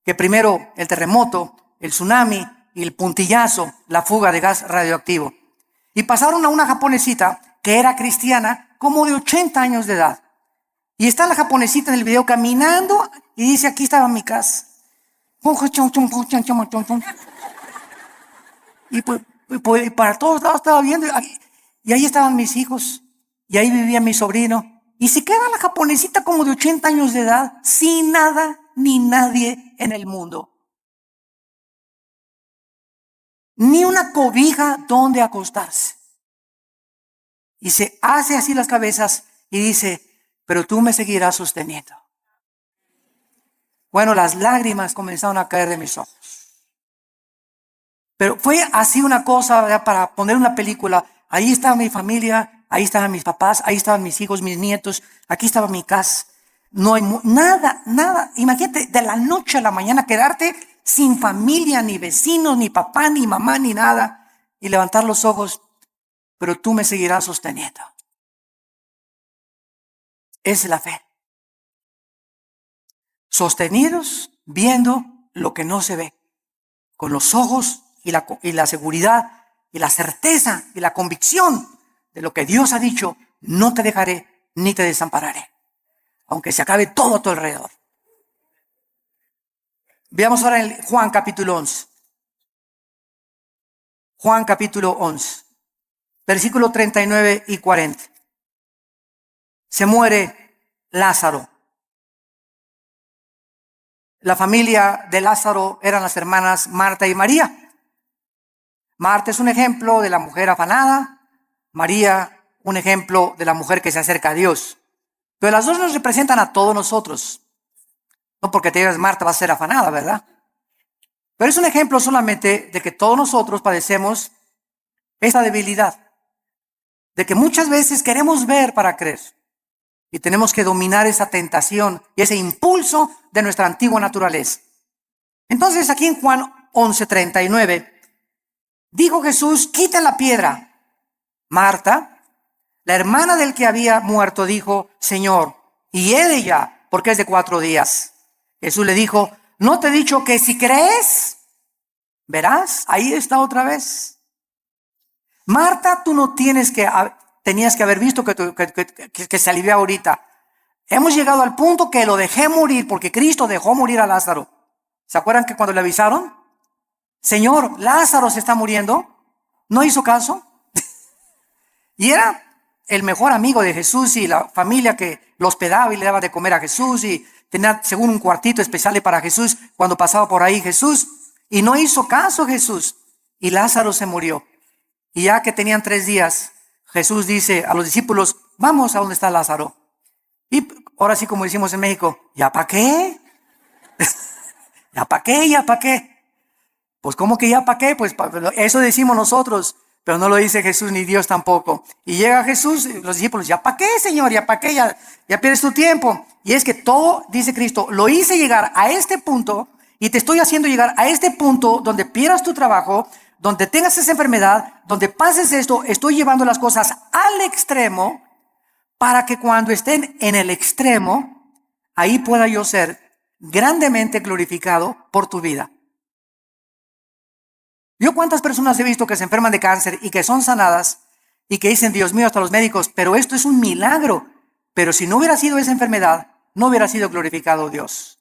que primero el terremoto, el tsunami y el puntillazo, la fuga de gas radioactivo. Y pasaron a una japonesita que era cristiana, como de 80 años de edad. Y está la japonesita en el video caminando y dice, aquí estaba mi casa. Y pues para todos lados estaba viendo, y ahí estaban mis hijos, y ahí vivía mi sobrino. Y se queda la japonesita como de 80 años de edad, sin nada ni nadie en el mundo. Ni una cobija donde acostarse. Y se hace así las cabezas y dice, pero tú me seguirás sosteniendo. Bueno, las lágrimas comenzaron a caer de mis ojos. Pero fue así una cosa, ¿verdad? Para poner una película. Ahí estaba mi familia, ahí estaban mis papás, ahí estaban mis hijos, mis nietos, aquí estaba mi casa. No hay nada. Imagínate, de la noche a la mañana quedarte sin familia, ni vecinos, ni papá, ni mamá, ni nada. Y levantar los ojos, pero tú me seguirás sosteniendo. Es la fe. Sostenidos viendo lo que no se ve. Con los ojos y la seguridad y la certeza y la convicción de lo que Dios ha dicho, no te dejaré ni te desampararé, aunque se acabe todo a tu alrededor. Veamos ahora en Juan capítulo 11. Juan capítulo 11, versículos 39 y 40. Se muere Lázaro. La familia de Lázaro eran las hermanas Marta y María. Marta es un ejemplo de la mujer afanada, María un ejemplo de la mujer que se acerca a Dios. Pero las dos nos representan a todos nosotros. No porque te digas Marta va a ser afanada, ¿verdad? Pero es un ejemplo solamente de que todos nosotros padecemos esa debilidad. De que muchas veces queremos ver para creer. Y tenemos que dominar esa tentación y ese impulso de nuestra antigua naturaleza. Entonces aquí en Juan 11:39, dijo Jesús, quita la piedra. Marta, la hermana del que había muerto, dijo, Señor, hiede ya, porque es de 4 días. Jesús le dijo, ¿no te he dicho que si crees, verás? Ahí está otra vez. Marta, tú no tenías que haber visto que se alivió ahorita. Hemos llegado al punto que lo dejé morir porque Cristo dejó morir a Lázaro. ¿Se acuerdan que cuando le avisaron? Señor, Lázaro se está muriendo. ¿No hizo caso? Y era el mejor amigo de Jesús y la familia que lo hospedaba y le daba de comer a Jesús y tenía según un cuartito especial para Jesús cuando pasaba por ahí Jesús. Y no hizo caso Jesús. Y Lázaro se murió. Y ya que tenían 3 días, Jesús dice a los discípulos, vamos a donde está Lázaro. Y ahora sí, como decimos en México, ¿ya para qué? ¿Ya para qué? ¿Ya para qué? Pues ¿cómo que ya para qué? Pues eso decimos nosotros, pero no lo dice Jesús ni Dios tampoco. Y llega Jesús, y los discípulos, ¿ya para qué, Señor? ¿Ya para qué? Ya pierdes tu tiempo. Y es que todo, dice Cristo, lo hice llegar a este punto y te estoy haciendo llegar a este punto donde pierdas tu trabajo, donde tengas esa enfermedad, donde pases esto. Estoy llevando las cosas al extremo para que cuando estén en el extremo, ahí pueda yo ser grandemente glorificado por tu vida. Yo cuántas personas he visto que se enferman de cáncer y que son sanadas y que dicen, Dios mío, hasta los médicos, pero esto es un milagro. Pero si no hubiera sido esa enfermedad, no hubiera sido glorificado Dios.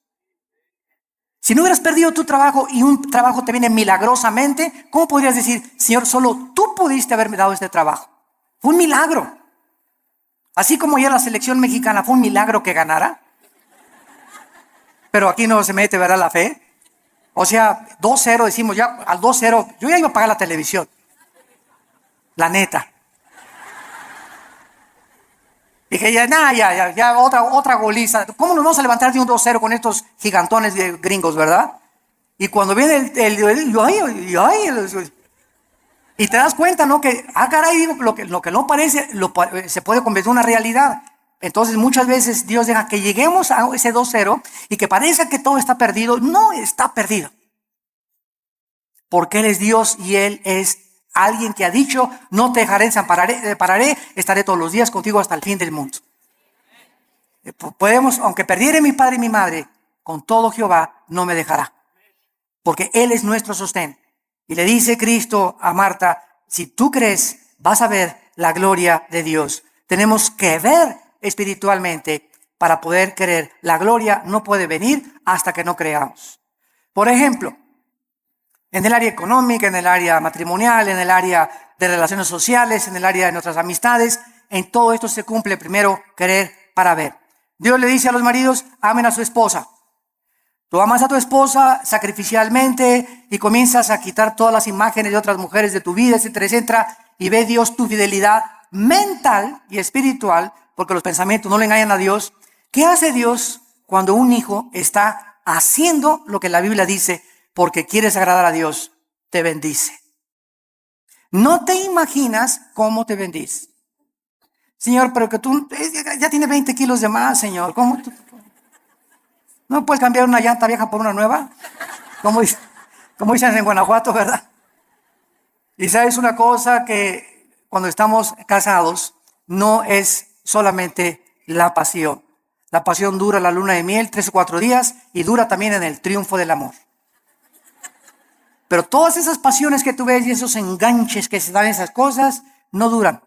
Si no hubieras perdido tu trabajo y un trabajo te viene milagrosamente, ¿cómo podrías decir, Señor, solo tú pudiste haberme dado este trabajo? Fue un milagro. Así como ya la selección mexicana fue un milagro que ganara. Pero aquí no se mete, ¿verdad? La fe. O sea, 2-0 decimos ya, al 2-0, yo ya iba a pagar la televisión. La neta. Dije, ya, otra goliza. ¿Cómo nos vamos a levantar de un 2-0 con estos gigantones de gringos, verdad? Y cuando viene y te das cuenta, ¿no? Que, caray, lo que no parece, se puede convertir en una realidad. Entonces muchas veces Dios deja que lleguemos a ese 2-0 y que parezca que todo está perdido. No está perdido. Porque Él es Dios y Él es alguien que ha dicho, no te dejaré, desampararé, estaré todos los días contigo hasta el fin del mundo. Podemos, aunque perdiere mi padre y mi madre, con todo Jehová no me dejará. Porque Él es nuestro sostén. Y le dice Cristo a Marta, si tú crees, vas a ver la gloria de Dios. Tenemos que ver espiritualmente para poder creer. La gloria no puede venir hasta que no creamos. Por ejemplo, en el área económica, en el área matrimonial, en el área de relaciones sociales, en el área de nuestras amistades, en todo esto se cumple primero creer para ver. Dios le dice a los maridos, amen a su esposa. Tú amas a tu esposa sacrificialmente y comienzas a quitar todas las imágenes de otras mujeres de tu vida, etcétera, etcétera, y ve Dios tu fidelidad mental y espiritual, porque los pensamientos no le engañan a Dios. ¿Qué hace Dios cuando un hijo está haciendo lo que la Biblia dice? Porque quieres agradar a Dios, te bendice. No te imaginas cómo te bendice. Señor, pero que tú ya tienes 20 kilos de más, Señor. ¿Cómo tú? ¿No puedes cambiar una llanta vieja por una nueva? Como dicen en Guanajuato, ¿verdad? Y sabes una cosa, que cuando estamos casados no es solamente la pasión. La pasión dura la luna de miel 3 o 4 días y dura también en el triunfo del amor. Pero todas esas pasiones que tú ves y esos enganches que se dan esas cosas no duran.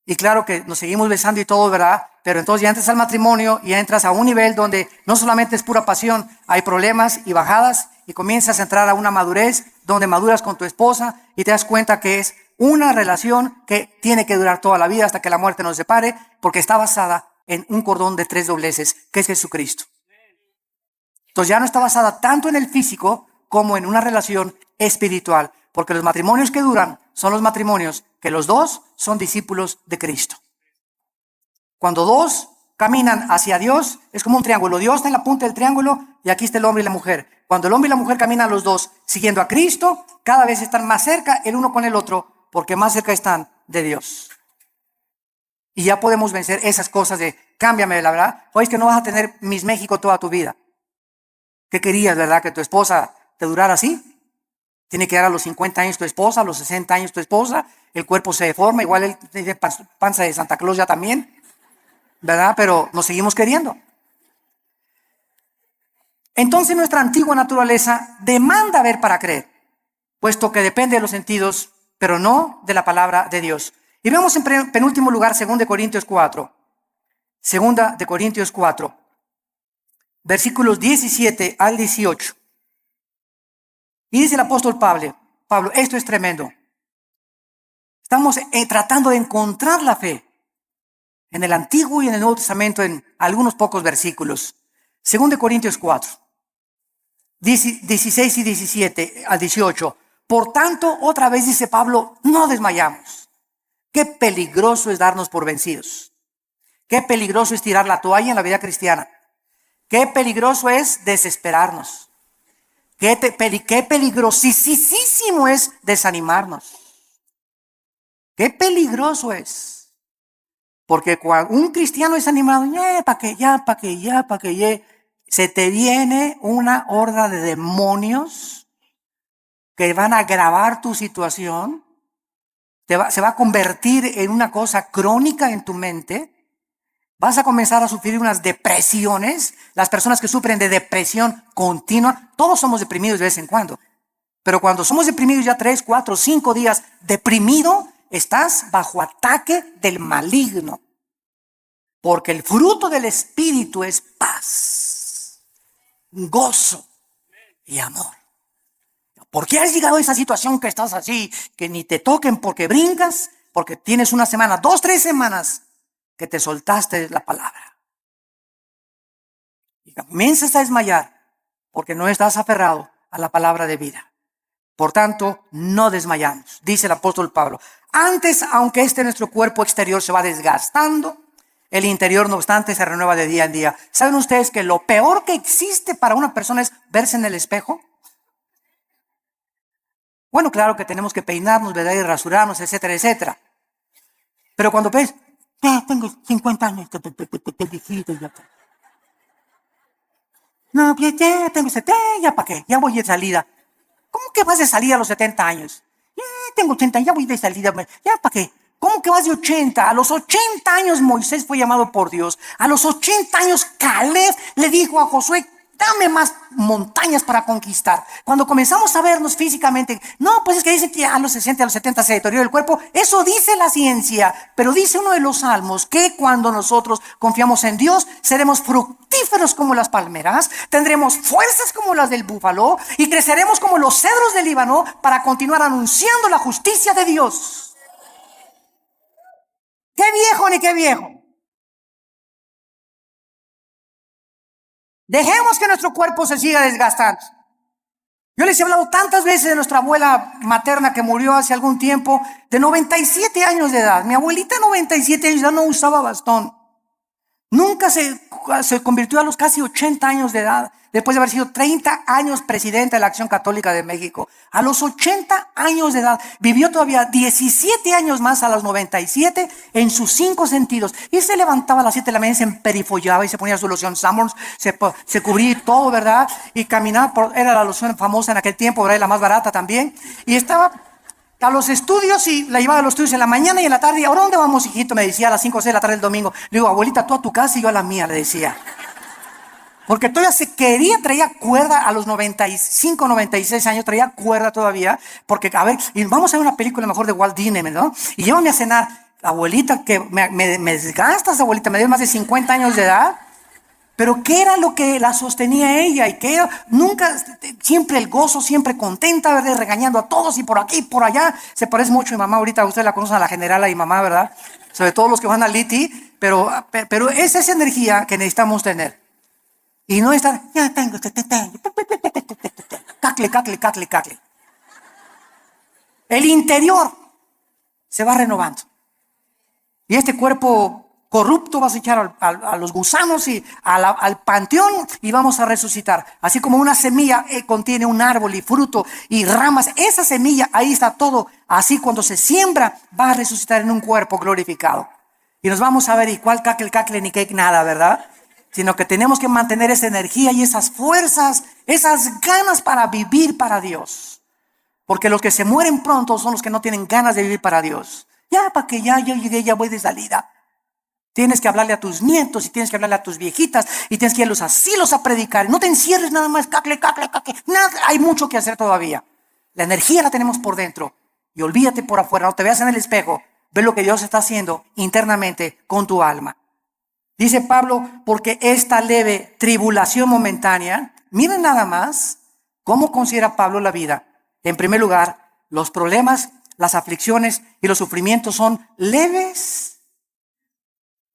Y claro que nos seguimos besando y todo, ¿verdad? Pero entonces ya entras al matrimonio y entras a un nivel donde no solamente es pura pasión, hay problemas y bajadas y comienzas a entrar a una madurez donde maduras con tu esposa y te das cuenta que es una relación que tiene que durar toda la vida hasta que la muerte nos separe, porque está basada en un cordón de 3 dobleces, que es Jesucristo. Entonces ya no está basada tanto en el físico como en una relación espiritual, porque los matrimonios que duran son los matrimonios que los dos son discípulos de Cristo. Cuando dos caminan hacia Dios, es como un triángulo. Dios está en la punta del triángulo y aquí está el hombre y la mujer. Cuando el hombre y la mujer caminan los dos siguiendo a Cristo, cada vez están más cerca el uno con el otro, porque más cerca están de Dios. Y ya podemos vencer esas cosas de cámbiame, la verdad. O es que no vas a tener Miss México toda tu vida. ¿Qué querías, verdad? ¿Que tu esposa te durara así? Tiene que dar a los 50 años tu esposa, a los 60 años tu esposa, el cuerpo se deforma, igual él tiene panza de Santa Claus ya también, ¿verdad? Pero nos seguimos queriendo. Entonces nuestra antigua naturaleza demanda ver para creer, puesto que depende de los sentidos, pero no de la palabra de Dios. Y vemos en penúltimo lugar 2 Corintios 4. 2 Corintios 4, versículos 17 al 18. Y dice el apóstol Pablo, esto es tremendo. Estamos tratando de encontrar la fe en el Antiguo y en el Nuevo Testamento en algunos pocos versículos. 2 Corintios 4, 16 y 17 al 18. Por tanto, otra vez dice Pablo, no desmayamos. Qué peligroso es darnos por vencidos. Qué peligroso es tirar la toalla en la vida cristiana. Qué peligroso es desesperarnos. Qué peligrosísimo es desanimarnos. Qué peligroso es. Porque cuando un cristiano es animado, para que, se te viene una horda de demonios que van a agravar tu situación. Se va a convertir en una cosa crónica en tu mente. Vas a comenzar a sufrir unas depresiones. Las personas que sufren de depresión continua, todos somos deprimidos de vez en cuando. Pero cuando somos deprimidos ya 3, 4, 5 días deprimido, estás bajo ataque del maligno. Porque el fruto del Espíritu es paz, gozo y amor. ¿Por qué has llegado a esa situación que estás así? Que ni te toquen porque brincas, porque tienes una semana, 2, 3 semanas que te soltaste la palabra. Y comienzas a desmayar porque no estás aferrado a la palabra de vida. Por tanto, no desmayamos, dice el apóstol Pablo. Antes, aunque nuestro cuerpo exterior se va desgastando, el interior, no obstante, se renueva de día en día. ¿Saben ustedes que lo peor que existe para una persona es verse en el espejo? Bueno, claro que tenemos que peinarnos, ¿verdad? Y rasurarnos, etcétera, etcétera. Pero cuando ves, ya tengo 50 años, ya. No, ya tengo 70, ya para qué, ya voy de salida. ¿Cómo que vas de salida a los 70 años? Ya tengo 80, ya voy de salida, ya para qué. ¿Cómo que vas de 80? A los 80 años Moisés fue llamado por Dios. A los 80 años Caleb le dijo a Josué, dame más montañas para conquistar. Cuando comenzamos a vernos físicamente, no, pues es que dice que a los 60, a los 70 se deteriora el cuerpo. Eso dice la ciencia, pero dice uno de los salmos que cuando nosotros confiamos en Dios, seremos fructíferos como las palmeras, tendremos fuerzas como las del búfalo y creceremos como los cedros del Líbano para continuar anunciando la justicia de Dios. ¡Qué viejo ni qué viejo! Dejemos que nuestro cuerpo se siga desgastando. Yo les he hablado tantas veces de nuestra abuela materna que murió hace algún tiempo, de 97 años de edad. Mi abuelita 97 años ya no usaba bastón. Nunca se convirtió a los casi 80 años de edad, después de haber sido 30 años presidenta de la Acción Católica de México. A los 80 años de edad, vivió todavía 17 años más a los 97 en sus 5 sentidos. Y se levantaba a las 7 de la mañana, se emperifollaba y se ponía su loción Sanborns, se cubría todo, ¿verdad? Y caminaba, era la loción famosa en aquel tiempo, ¿verdad? Y la más barata también. Y estaba a los estudios y la llevaba a los estudios en la mañana y en la tarde. ¿Ahora dónde vamos, hijito? Me decía a las 5 o 6 de la tarde del domingo. Le digo, abuelita, tú a tu casa y yo a la mía, le decía. Porque todavía se quería, traía cuerda a los 95, 96 años, traía cuerda todavía. Porque, a ver, y vamos a ver una película mejor de Walt Disney, ¿no? Y llévame a cenar. Abuelita, que me desgastas, abuelita, me dio más de 50 años de edad. Pero ¿qué era lo que la sostenía ella? Y que era nunca, siempre el gozo, siempre contenta, ¿verdad? Regañando a todos y por aquí y por allá. Se parece mucho a mi mamá, ahorita ustedes la conocen a la generala y mamá, ¿verdad? Sobre todo los que van al Liti, pero es esa energía que necesitamos tener. Y no estar, ya tengo, cacle. El interior se va renovando. Y este cuerpo corrupto vas a echar a los gusanos y al panteón y vamos a resucitar. Así como una semilla contiene un árbol y fruto y ramas, esa semilla, ahí está todo. Así cuando se siembra va a resucitar en un cuerpo glorificado. Y nos vamos a ver, y cuál cacle, ni cake, nada, ¿verdad? Sino que tenemos que mantener esa energía y esas fuerzas, esas ganas para vivir para Dios. Porque los que se mueren pronto son los que no tienen ganas de vivir para Dios. Ya, para que ya yo llegué, ya voy de salida. Tienes que hablarle a tus nietos y tienes que hablarle a tus viejitas y tienes que ir a los asilos a predicar. No te encierres nada más, cacle. Nada, hay mucho que hacer todavía. La energía la tenemos por dentro y olvídate por afuera. No te veas en el espejo. Ve lo que Dios está haciendo internamente con tu alma. Dice Pablo, porque esta leve tribulación momentánea, miren nada más cómo considera Pablo la vida. En primer lugar, los problemas, las aflicciones y los sufrimientos son leves.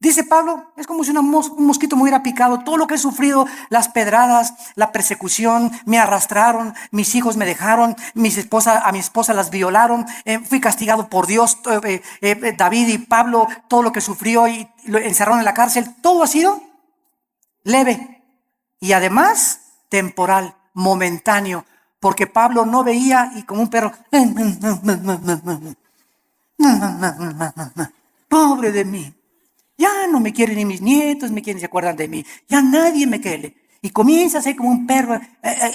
Dice Pablo, es como si un mosquito me hubiera picado. Todo lo que he sufrido, las pedradas, la persecución, me arrastraron, mis hijos me dejaron, a mi esposa las violaron, fui castigado por Dios, David y Pablo, todo lo que sufrió y lo encerraron en la cárcel, todo ha sido leve y además temporal, momentáneo, porque Pablo no veía y como un perro, pobre de mí. Ya no me quieren ni mis nietos, me quieren, se acuerdan de mí. Ya nadie me quiere. Y comienza a ser como un perro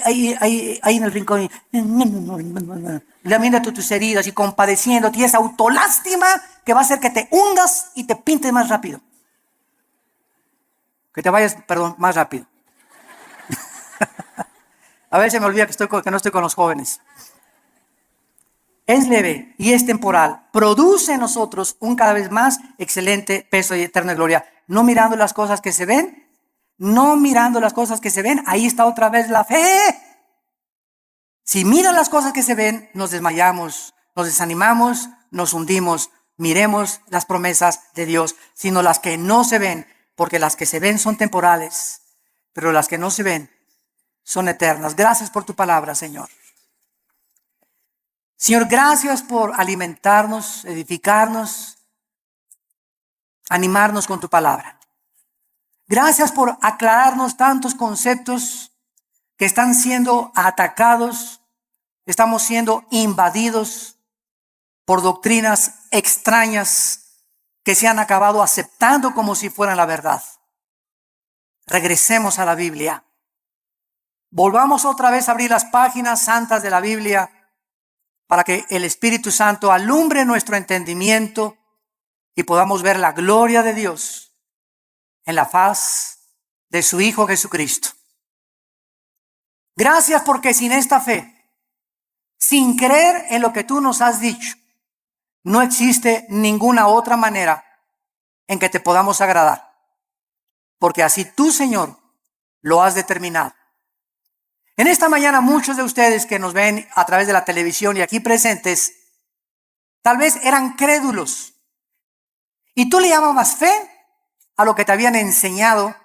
ahí en el rincón. Lamiéndote tus heridas y compadeciéndote. Y esa autolástima que va a hacer que te hundas y te pintes más rápido. Que te vayas, más rápido. A veces me olvida que no estoy con los jóvenes. Es leve y es temporal. Produce en nosotros un cada vez más excelente peso y eterna gloria. No mirando las cosas que se ven. No mirando las cosas que se ven. Ahí está otra vez la fe. Si miran las cosas que se ven, nos desmayamos, nos desanimamos, nos hundimos. Miremos las promesas de Dios, sino las que no se ven. Porque las que se ven son temporales. Pero las que no se ven son eternas. Gracias por tu palabra, Señor. Señor, gracias por alimentarnos, edificarnos, animarnos con tu palabra. Gracias por aclararnos tantos conceptos que están siendo atacados, estamos siendo invadidos por doctrinas extrañas que se han acabado aceptando como si fueran la verdad. Regresemos a la Biblia. Volvamos otra vez a abrir las páginas santas de la Biblia, para que el Espíritu Santo alumbre nuestro entendimiento y podamos ver la gloria de Dios en la faz de su Hijo Jesucristo. Gracias porque sin esta fe, sin creer en lo que tú nos has dicho, no existe ninguna otra manera en que te podamos agradar. Porque así tú, Señor, lo has determinado. En esta mañana muchos de ustedes que nos ven a través de la televisión y aquí presentes, tal vez eran crédulos. Y tú le llamabas fe a lo que te habían enseñado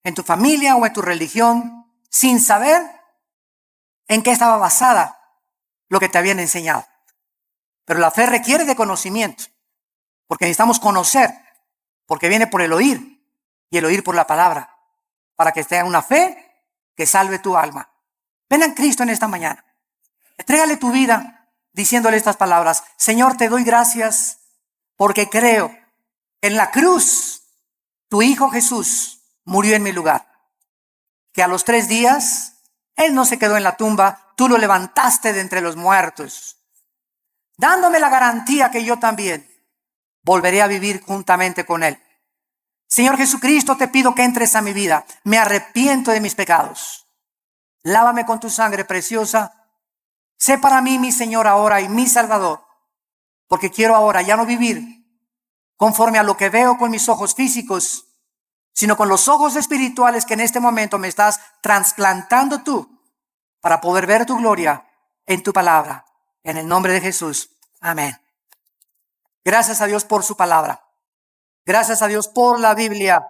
en tu familia o en tu religión, sin saber en qué estaba basada lo que te habían enseñado. Pero la fe requiere de conocimiento, porque necesitamos conocer, porque viene por el oír y el oír por la palabra, para que tenga una fe que salve tu alma. Ven a Cristo en esta mañana. Entrégale tu vida diciéndole estas palabras. Señor, te doy gracias porque creo en la cruz tu Hijo Jesús murió en mi lugar. Que a los 3 días Él no se quedó en la tumba, tú lo levantaste de entre los muertos, dándome la garantía que yo también volveré a vivir juntamente con Él. Señor Jesucristo, te pido que entres a mi vida. Me arrepiento de mis pecados. Lávame con tu sangre preciosa. Sé para mí mi Señor ahora y mi Salvador, porque quiero ahora ya no vivir conforme a lo que veo con mis ojos físicos, sino con los ojos espirituales que en este momento me estás trasplantando tú para poder ver tu gloria en tu palabra. En el nombre de Jesús. Amén. Gracias a Dios por su palabra. Gracias a Dios por la Biblia.